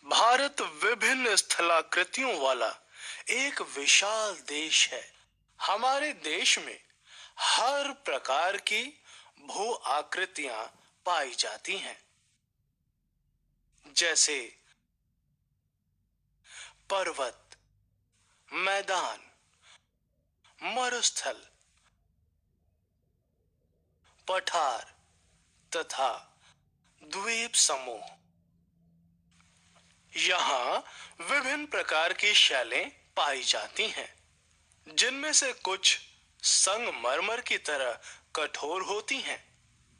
भारत विभिन्न स्थलाकृतियों वाला एक विशाल देश है। हमारे देश में हर प्रकार की भू आकृतियां पाई जाती हैं, जैसे पर्वत, मैदान, मरुस्थल, पठार तथा द्वीप समूह। यहाँ विभिन्न प्रकार की शैलें पाई जाती हैं, जिनमें से कुछ संगमरमर की तरह कठोर होती हैं,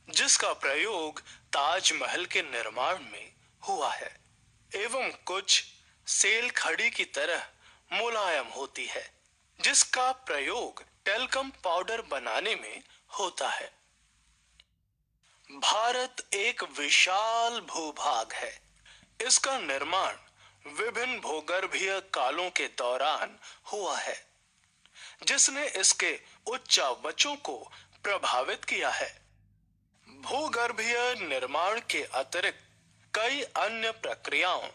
जिसका प्रयोग ताजमहल के निर्माण में हुआ है, एवं कुछ सेल खड़ी की तरह मुलायम होती है, जिसका प्रयोग टेल्कम पाउडर बनाने में होता है। भारत एक विशाल भूभाग है। इसका निर्माण विभिन्न भूगर्भीय कालों के दौरान हुआ है, जिसने इसके उच्चावचों को प्रभावित किया है। भूगर्भीय निर्माण के अतिरिक्त कई अन्य प्रक्रियाओं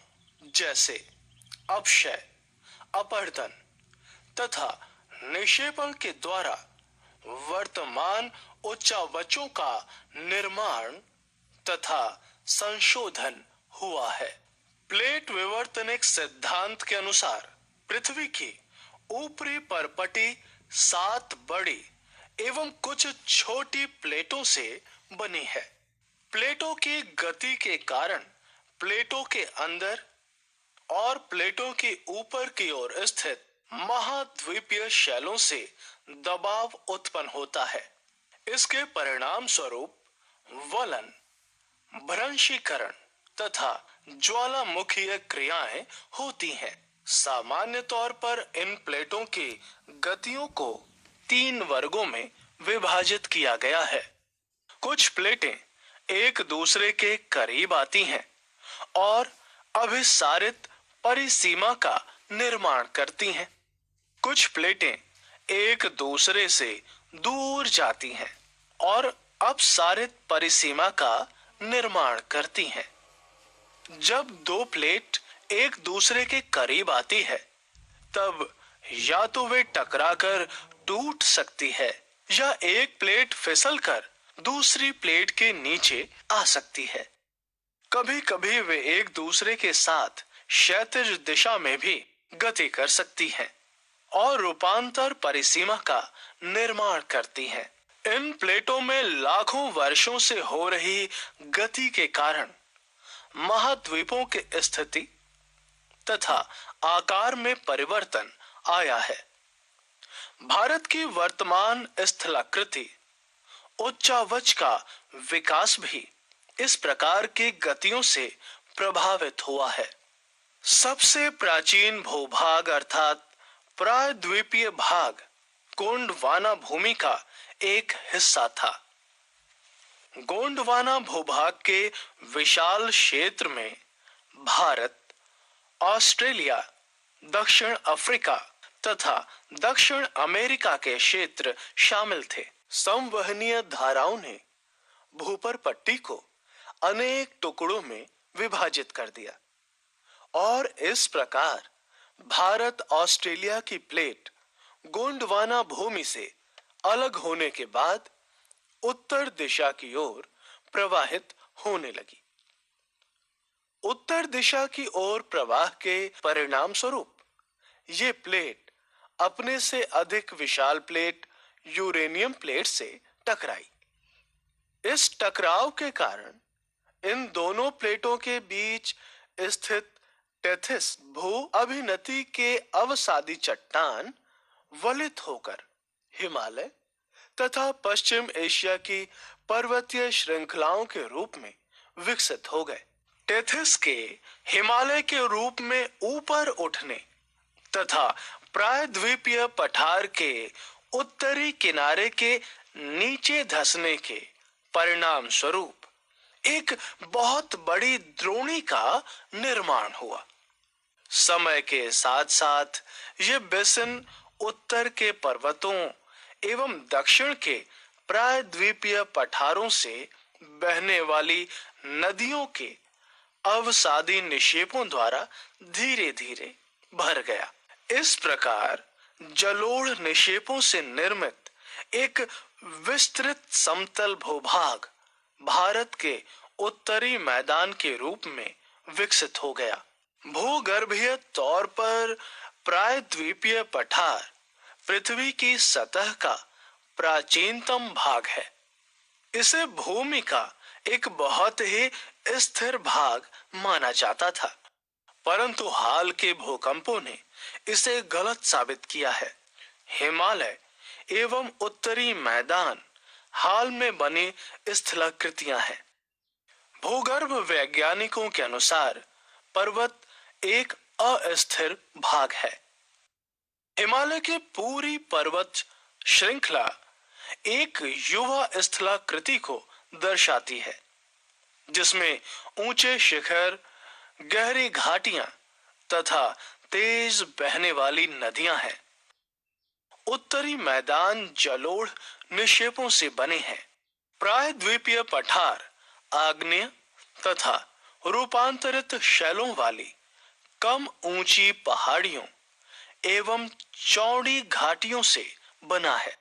जैसे अपक्षय, अपरदन तथा निक्षेपण के द्वारा वर्तमान उच्चावचों का निर्माण तथा संशोधन हुआ है। प्लेट विवर्तनिक सिद्धांत के अनुसार पृथ्वी की ऊपरी परपटी 7 बड़ी एवं कुछ छोटी प्लेटों से बनी है। प्लेटों की गति के कारण प्लेटों के अंदर और प्लेटों के ऊपर की ओर स्थित महाद्वीपीय शैलों से दबाव उत्पन्न होता है। इसके परिणाम स्वरूप वलन, भ्रंशीकरण तथा ज्वालामुखीय क्रियाएं होती हैं। सामान्य तौर पर इन प्लेटों की गतियों को 3 वर्गों में विभाजित किया गया है। कुछ प्लेटें एक दूसरे के करीब आती हैं और अभिसारित परिसीमा का निर्माण करती हैं। कुछ प्लेटें एक दूसरे से दूर जाती हैं और अपसारित परिसीमा का निर्माण करती हैं। जब 2 प्लेट एक दूसरे के करीब आती है, तब या तो वे टकराकर टूट सकती है या एक प्लेट फिसलकर दूसरी प्लेट के नीचे आ सकती है। कभी-कभी वे एक दूसरे के साथ क्षैतिज दिशा में भी गति कर सकती हैं और रूपांतर परिसीमा का निर्माण करती हैं। इन प्लेटों में लाखों वर्षों से हो रही गति के कारण महाद्वीपों की स्थिति तथा आकार में परिवर्तन आया है। भारत की वर्तमान स्थलाकृति उच्चावच का विकास भी इस प्रकार की गतियों से प्रभावित हुआ है। सबसे प्राचीन भूभाग अर्थात प्रायद्वीपीय भाग गोंडवाना भूमि का एक हिस्सा था। गोंडवाना भूभाग के विशाल क्षेत्र में भारत, ऑस्ट्रेलिया, दक्षिण अफ्रीका तथा दक्षिण अमेरिका के क्षेत्र शामिल थे। संवहनीय धाराओं ने भूपर पट्टी को अनेक टुकड़ों में विभाजित कर दिया और इस प्रकार भारत ऑस्ट्रेलिया की प्लेट गोंडवाना भूमि से अलग होने के बाद उत्तर दिशा की ओर प्रवाहित होने लगी। उत्तर दिशा की ओर प्रवाह के परिणाम स्वरूप ये प्लेट अपने से अधिक विशाल प्लेट यूरेनियम प्लेट से टकराई। इस टकराव के कारण इन दोनों प्लेटों के बीच स्थित टेथिस भू अभिनति के अवसादी चट्टान वलित होकर हिमालय तथा पश्चिम एशिया की पर्वतीय श्रृंखलाओं के रूप में विकसित हो गए। टेथिस के हिमालय के रूप में ऊपर उठने तथा प्रायद्वीपीय पठार के उत्तरी किनारे के नीचे धंसने के परिणाम स्वरूप एक बहुत बड़ी द्रोणी का निर्माण हुआ। समय के साथ साथ ये बेसिन उत्तर के पर्वतों एवं दक्षिण के प्रायद्वीपीय पठारों से बहने वाली नदियों के अवसादी निक्षेपों द्वारा धीरे धीरे भर गया। इस प्रकार जलोढ़ निक्षेपों से निर्मित एक विस्तृत समतल भूभाग भारत के उत्तरी मैदान के रूप में विकसित हो गया। भूगर्भीय तौर पर प्रायद्वीपीय पठार पृथ्वी की सतह का प्राचीनतम भाग है। इसे भूमि का एक बहुत ही स्थिर भाग माना जाता था, परंतु हाल के भूकंपों ने इसे गलत साबित किया है। हिमालय एवं उत्तरी मैदान हाल में बनी स्थलाकृतियां हैं। भूगर्भ वैज्ञानिकों के अनुसार पर्वत एक अस्थिर भाग है। हिमालय की पूरी पर्वत श्रृंखला एक युवा स्थलाकृति को दर्शाती है, जिसमें ऊंचे शिखर, गहरी घाटियां तथा तेज बहने वाली नदियां हैं। उत्तरी मैदान जलोढ़ निक्षेपों से बने हैं। प्रायद्वीपीय पठार आग्नेय तथा रूपांतरित शैलों वाली कम ऊंची पहाड़ियों एवं चौड़ी घाटियों से बना है।